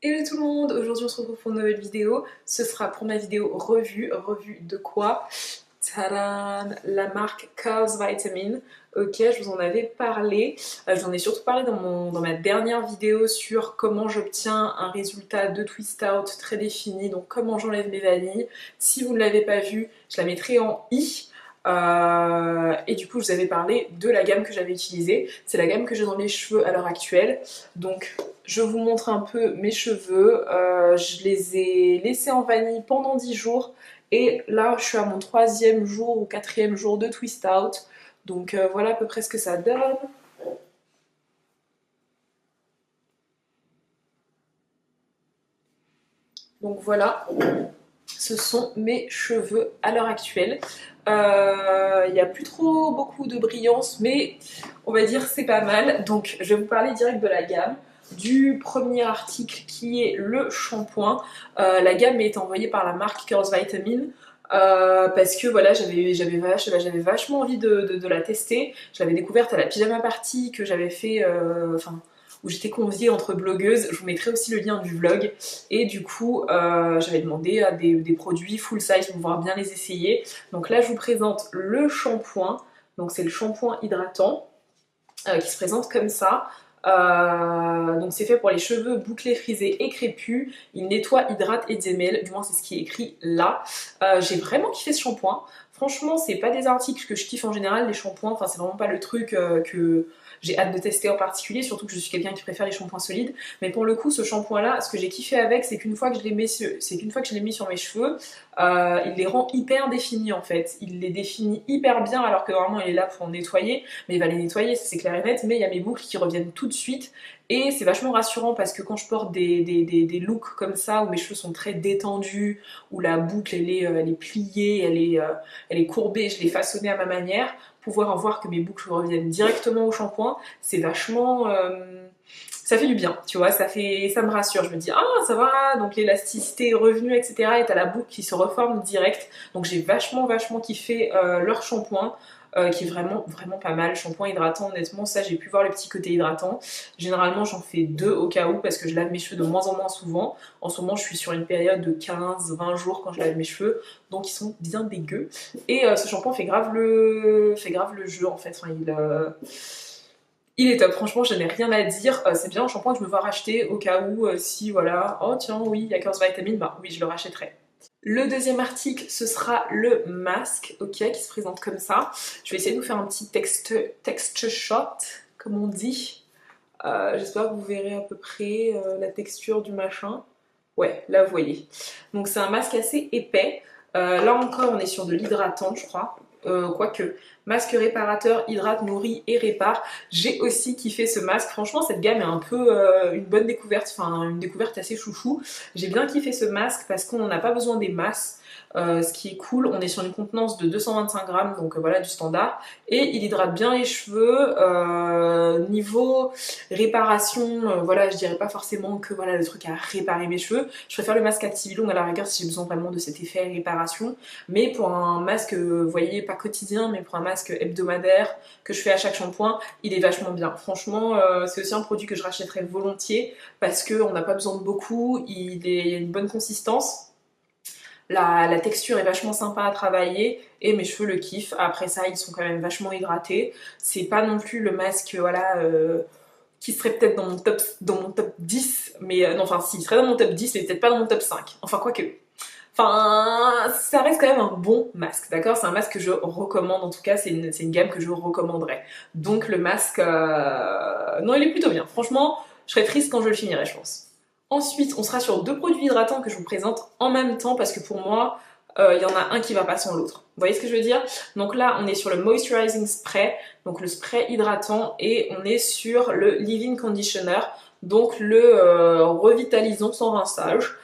Hello tout le monde, aujourd'hui on se retrouve pour une nouvelle vidéo. Ce sera pour ma vidéo revue. Revue de quoi? Tadam! La marque Curls Vitamin. Ok, je vous en avais parlé. Je vous en ai surtout parlé dans ma dernière vidéo sur comment j'obtiens un résultat de twist out très défini. Donc comment j'enlève mes vanilles. Si vous ne l'avez pas vu, je la mettrai en i. Et du coup, je vous avais parlé de la gamme que j'avais utilisée. C'est la gamme que j'ai dans les cheveux à l'heure actuelle. Donc, je vous montre un peu mes cheveux. Je les ai laissés en vanille pendant 10 jours. Et là, je suis à mon troisième jour ou quatrième jour de twist out. Donc, voilà à peu près ce que ça donne. Donc, voilà. Ce sont mes cheveux à l'heure actuelle. Il n'y a plus trop beaucoup de brillance, mais on va dire c'est pas mal. Donc je vais vous parler direct de la gamme. Du premier article qui est le shampoing. La gamme est envoyée par la marque Curls Vitamin. Parce que voilà, j'avais vachement envie de la tester. Je l'avais découverte à la pyjama party que j'avais fait, où j'étais conviée entre blogueuses. Je vous mettrai aussi le lien du vlog. Et du coup, j'avais demandé à des produits full size pour pouvoir bien les essayer. Donc là, je vous présente le shampoing. Donc c'est le shampoing hydratant qui se présente comme ça. Donc c'est fait pour les cheveux bouclés, frisés et crépus. Il nettoie, hydrate et démêle. Du moins c'est ce qui est écrit là. J'ai vraiment kiffé ce shampoing. Franchement, c'est pas des articles que je kiffe en général, les shampoings. Enfin, c'est vraiment pas le truc que j'ai hâte de tester en particulier, surtout que je suis quelqu'un qui préfère les shampoings solides. Mais pour le coup, ce shampoing-là, ce que j'ai kiffé avec, c'est qu'une fois que je l'ai mis, sur mes cheveux, il les rend hyper définis en fait. Il les définit hyper bien, alors que normalement il est là pour en nettoyer, mais il va les nettoyer, ça c'est clair et net. Mais il y a mes boucles qui reviennent tout de suite. Et c'est vachement rassurant parce que quand je porte des looks comme ça, où mes cheveux sont très détendus, où la boucle elle est pliée, elle est courbée, je l'ai façonnée à ma manière, pouvoir en voir que mes boucles reviennent directement au shampoing, c'est vachement... ça fait du bien, tu vois, ça me rassure. Je me dis, ah ça va, donc l'élasticité est revenue, etc. Et t'as la boucle qui se reforme direct. Donc j'ai vachement kiffé leur shampoing. Qui est vraiment pas mal. Shampoing hydratant, honnêtement, ça j'ai pu voir le petit côté hydratant. Généralement j'en fais deux au cas où parce que je lave mes cheveux de moins en moins souvent. En ce moment je suis sur une période de 15-20 jours quand je lave mes cheveux, donc ils sont bien dégueux. Et ce shampoing fait grave le jeu en fait. Enfin, il est top, franchement je n'ai rien à dire. C'est bien un shampoing que je me vois racheter au cas où si voilà, oh tiens oui il y a 15 vitamines, bah oui je le rachèterai. Le deuxième article, ce sera le masque, ok, qui se présente comme ça. Je vais essayer de vous faire un petit texture shot, comme on dit. J'espère que vous verrez à peu près la texture du machin. Ouais, là vous voyez. Donc c'est un masque assez épais. Là encore, on est sur de l'hydratant, je crois. Quoique, masque réparateur, hydrate, nourrit et répare. J'ai aussi kiffé ce masque. Franchement, cette gamme est un peu une bonne découverte, enfin une découverte assez chouchou. J'ai bien kiffé ce masque parce qu'on n'a pas besoin des masses. Ce qui est cool, on est sur une contenance de 225 grammes, donc voilà du standard, et il hydrate bien les cheveux. Niveau réparation, voilà, je dirais pas forcément que voilà le truc à réparer mes cheveux. Je préfère le masque Activilong à la rigueur si j'ai besoin vraiment de cet effet réparation. Mais pour un masque, vous voyez, pas quotidien, mais pour un masque hebdomadaire que je fais à chaque shampoing, il est vachement bien. Franchement, c'est aussi un produit que je rachèterais volontiers parce qu'on n'a pas besoin de beaucoup, il a une bonne consistance. La texture est vachement sympa à travailler et mes cheveux le kiffent. Après ça, ils sont quand même vachement hydratés. C'est pas non plus le masque, voilà, qui serait peut-être dans mon top 10, mais non, enfin si, il serait dans mon top 10, mais peut-être pas dans mon top 5. Enfin, quoique. Enfin, ça reste quand même un bon masque, d'accord? C'est un masque que je recommande, en tout cas, c'est une gamme que je recommanderais. Donc le masque, non, il est plutôt bien. Franchement, je serais triste quand je le finirai, je pense. Ensuite, on sera sur deux produits hydratants que je vous présente en même temps parce que pour moi, il y en a un qui va pas sans l'autre. Vous voyez ce que je veux dire? Donc là, on est sur le Moisturizing Spray, donc le spray hydratant, et on est sur le Leave-In Conditioner, donc le revitalisant sans rinçage.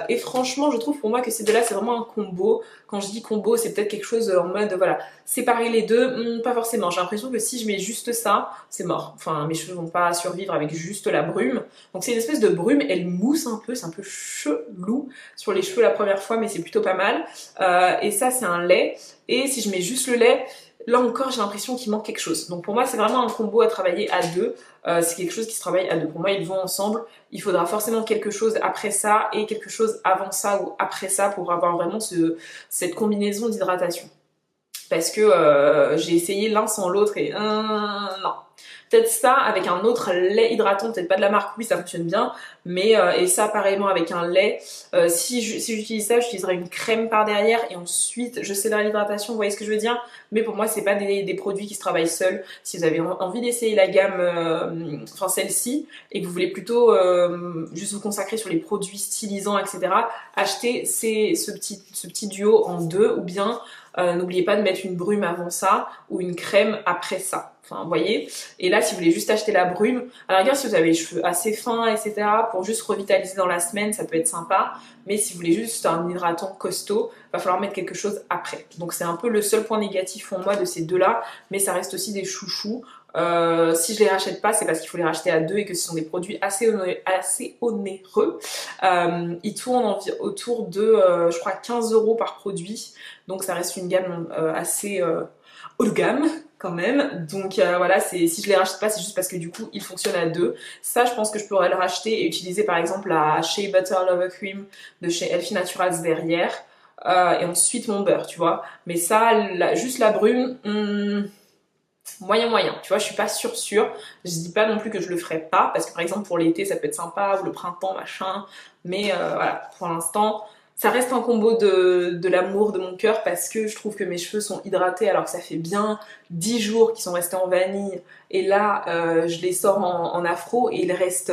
Et franchement, je trouve pour moi que ces deux-là, c'est vraiment un combo. Quand je dis combo, c'est peut-être quelque chose en mode, voilà, séparer les deux, pas forcément. J'ai l'impression que si je mets juste ça, c'est mort. Enfin, mes cheveux vont pas survivre avec juste la brume. Donc c'est une espèce de brume, elle mousse un peu, c'est un peu chelou sur les cheveux la première fois, mais c'est plutôt pas mal. Et ça, c'est un lait. Et si je mets juste le lait, là encore j'ai l'impression qu'il manque quelque chose. Donc pour moi c'est vraiment un combo à travailler à deux, c'est quelque chose qui se travaille à deux. Pour moi ils vont ensemble, il faudra forcément quelque chose après ça et quelque chose avant ça ou après ça pour avoir vraiment cette combinaison d'hydratation. Parce que j'ai essayé l'un sans l'autre et non. Peut-être ça avec un autre lait hydratant, peut-être pas de la marque, oui ça fonctionne bien, mais et ça pareillement avec un lait. Si j'utilise ça, j'utiliserai une crème par derrière et ensuite je scellera l'hydratation, vous voyez ce que je veux dire? Mais pour moi c'est pas des produits qui se travaillent seuls. Si vous avez envie d'essayer la gamme, enfin celle-ci, et que vous voulez plutôt juste vous consacrer sur les produits stylisants, etc., achetez ce petit duo en deux, ou bien n'oubliez pas de mettre une brume avant ça ou une crème après ça. Enfin, vous voyez. Et là, si vous voulez juste acheter la brume, alors regarde si vous avez les cheveux assez fins, etc., pour juste revitaliser dans la semaine, ça peut être sympa. Mais si vous voulez juste un hydratant costaud, va falloir mettre quelque chose après. Donc c'est un peu le seul point négatif pour moi de ces deux-là, mais ça reste aussi des chouchous. Si je les rachète pas, c'est parce qu'il faut les racheter à deux et que ce sont des produits assez onéreux. Ils tournent autour de, je crois, 15 € par produit. Donc ça reste une gamme assez haut de gamme quand même. Donc voilà, si je les rachète pas, c'est juste parce que du coup ils fonctionnent à deux. Ça, je pense que je pourrais le racheter et utiliser par exemple la Shea Butter Lover Cream de chez Elfie Naturals derrière. Et ensuite mon beurre, tu vois. Mais ça, juste la brume, moyen, tu vois, je suis pas sûre. Je dis pas non plus que je le ferai pas, parce que par exemple pour l'été ça peut être sympa, ou le printemps, machin. Mais voilà, pour l'instant, ça reste un combo de l'amour de mon cœur, parce que je trouve que mes cheveux sont hydratés alors que ça fait bien 10 jours qu'ils sont restés en vanille. Et là, je les sors en afro et ils restent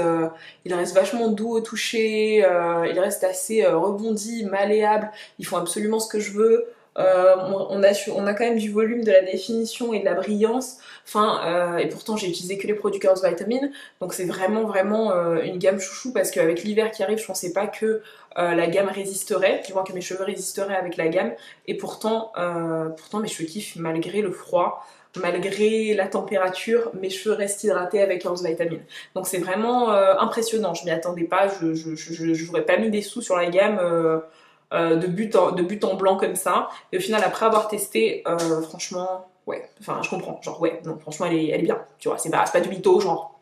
vachement doux au toucher, ils restent assez rebondis, malléables, ils font absolument ce que je veux. On a quand même du volume, de la définition et de la brillance. Enfin, et pourtant j'ai utilisé que les produits Girls Vitamin, donc c'est vraiment une gamme chouchou, parce qu'avec l'hiver qui arrive, je pensais pas que la gamme résisterait, du moins que mes cheveux résisteraient avec la gamme, et pourtant mes cheveux kiffent malgré le froid. Malgré la température, mes cheveux restent hydratés avec Girls Vitamin. Donc c'est vraiment impressionnant, je m'y attendais pas, je n'aurais pas mis des sous sur la gamme de but en blanc comme ça. Et au final, après avoir testé, franchement, ouais, enfin, je comprends. Genre, ouais, non, franchement, elle est bien, tu vois. C'est pas du mytho, genre,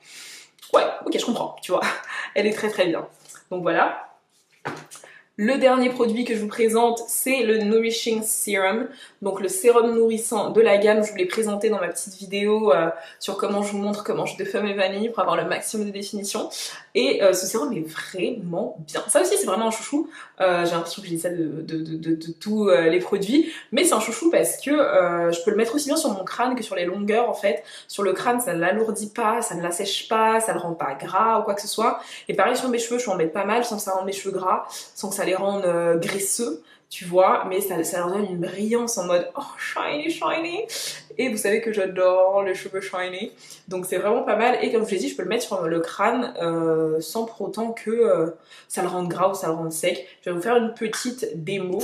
ouais, ok, je comprends, tu vois. Elle est très bien. Donc voilà. Le dernier produit que je vous présente, c'est le Nourishing Serum, donc le sérum nourrissant de la gamme. Je vous l'ai présenté dans ma petite vidéo sur comment je vous montre comment je défais mes vanilles pour avoir le maximum de définition. Et ce sérum est vraiment bien. Ça aussi, c'est vraiment un chouchou. J'ai l'impression que je dis ça de tous les produits, mais c'est un chouchou parce que je peux le mettre aussi bien sur mon crâne que sur les longueurs en fait. Sur le crâne, ça ne l'alourdit pas, ça ne l'assèche pas, ça ne le rend pas gras ou quoi que ce soit. Et pareil sur mes cheveux, je peux en mettre pas mal sans que ça rende mes cheveux gras, sans que ça les rende graisseux, tu vois, mais ça leur donne une brillance en mode oh shiny. Et vous savez que j'adore les cheveux shiny, donc c'est vraiment pas mal. Et comme je l'ai dit, je peux le mettre sur le crâne sans pour autant que ça le rende gras ou ça le rende sec. Je vais vous faire une petite démo.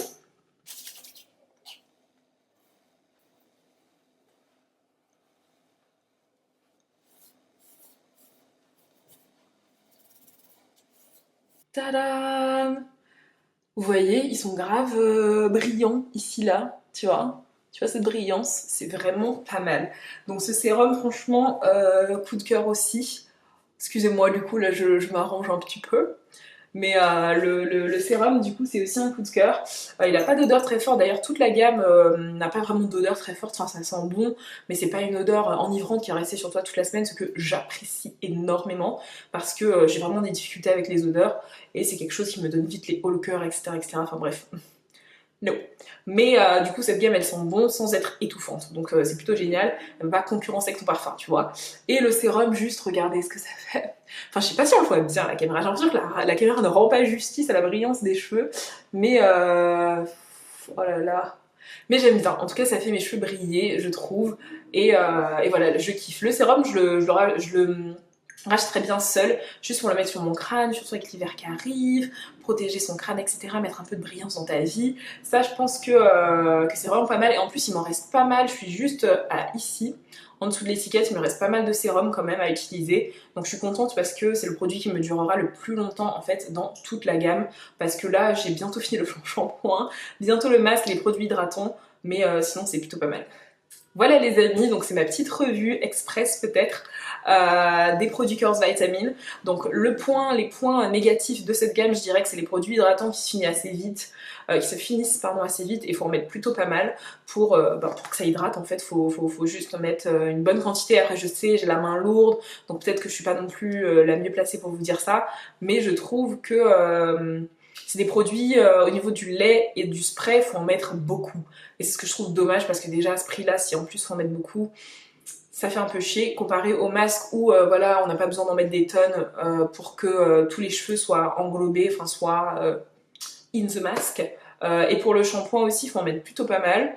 Tadam! Vous voyez, ils sont grave brillants ici, là, tu vois. Tu vois cette brillance, c'est vraiment pas mal. Donc ce sérum, franchement, coup de cœur aussi. Excusez-moi, du coup, là, je m'arrange un petit peu. Mais le sérum, du coup, c'est aussi un coup de cœur. Il n'a pas d'odeur très forte. D'ailleurs, toute la gamme n'a pas vraiment d'odeur très forte. Enfin, ça sent bon, mais c'est pas une odeur enivrante qui est restée sur toi toute la semaine, ce que j'apprécie énormément, parce que j'ai vraiment des difficultés avec les odeurs et c'est quelque chose qui me donne vite les hauts le cœur, etc. Enfin bref. Non. Mais du coup, cette gamme, elle sent bon sans être étouffante. Donc c'est plutôt génial. Elle va concurrencer avec ton parfum, tu vois. Et le sérum, juste regardez ce que ça fait. Enfin, je sais pas si on le voit bien, la caméra. J'ai l'impression que la caméra ne rend pas justice à la brillance des cheveux. Mais oh là là. Mais j'aime bien. En tout cas, ça fait mes cheveux briller, je trouve. Et voilà, je kiffe. Le sérum, je le rachèterais bien seul, juste pour le mettre sur mon crâne, surtout avec l'hiver qui arrive, protéger son crâne, etc., mettre un peu de brillance dans ta vie. Ça, je pense que c'est vraiment pas mal. Et en plus, il m'en reste pas mal. Je suis juste ici, en dessous de l'étiquette, il me reste pas mal de sérum quand même à utiliser. Donc je suis contente parce que c'est le produit qui me durera le plus longtemps en fait dans toute la gamme. Parce que là, j'ai bientôt fini le shampoing, bientôt le masque, les produits hydratants, mais sinon c'est plutôt pas mal. Voilà les amis, donc c'est ma petite revue express peut-être des produits Curls Vitamin. Donc les points négatifs de cette gamme, je dirais que c'est les produits hydratants qui se finissent assez vite, assez vite et faut en mettre plutôt pas mal pour que ça hydrate en fait. Faut juste mettre une bonne quantité. Après je sais, j'ai la main lourde, donc peut-être que je suis pas non plus la mieux placée pour vous dire ça, mais je trouve que c'est des produits au niveau du lait et du spray, faut en mettre beaucoup. Et c'est ce que je trouve dommage parce que déjà à ce prix-là, si en plus faut en mettre beaucoup, ça fait un peu chier comparé au masque où voilà, on n'a pas besoin d'en mettre des tonnes pour que tous les cheveux soient englobés, enfin soient in the mask. Et pour le shampoing aussi, il faut en mettre plutôt pas mal.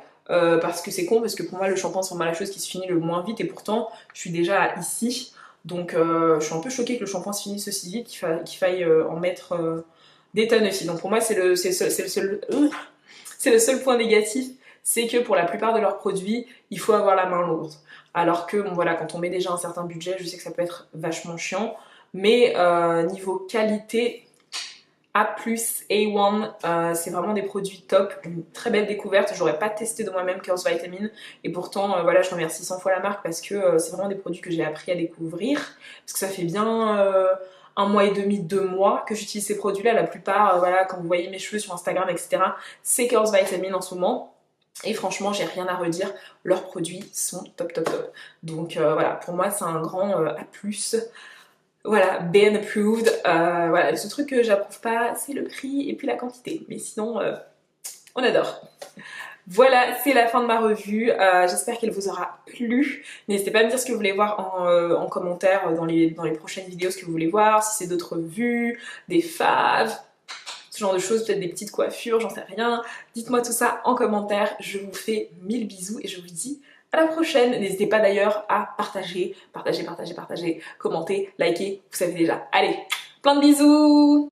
Parce que c'est con, parce que pour moi le shampoing c'est vraiment la chose qui se finit le moins vite et pourtant je suis déjà à ici. Donc je suis un peu choquée que le shampoing se finisse aussi vite, qu'il faille en mettre des tonnes aussi. Donc pour moi c'est le seul point négatif, c'est que pour la plupart de leurs produits, il faut avoir la main lourde. Alors que bon voilà, quand on met déjà un certain budget, je sais que ça peut être vachement chiant, mais niveau qualité, A+, A1, c'est vraiment des produits top, une très belle découverte. J'aurais pas testé de moi-même Curls Vitamin et pourtant voilà, je remercie 100 fois la marque parce que c'est vraiment des produits que j'ai appris à découvrir, parce que ça fait bien 1 mois et demi, 2 mois que j'utilise ces produits-là. La plupart, voilà, quand vous voyez mes cheveux sur Instagram, etc., c'est Curls Vitamin en ce moment. Et franchement, j'ai rien à redire, leurs produits sont top top top. Donc voilà, pour moi c'est un grand A+. Voilà, BN approved. Voilà, ce truc que j'approuve pas, c'est le prix et puis la quantité. Mais sinon, on adore. Voilà, c'est la fin de ma revue. J'espère qu'elle vous aura plu. N'hésitez pas à me dire ce que vous voulez voir en commentaire dans les prochaines vidéos, ce que vous voulez voir, si c'est d'autres vues, des faves, ce genre de choses, peut-être des petites coiffures, j'en sais rien. Dites-moi tout ça en commentaire. Je vous fais 1000 bisous et je vous dis à la prochaine. N'hésitez pas d'ailleurs à partager, commenter, liker, vous savez déjà. Allez, plein de bisous!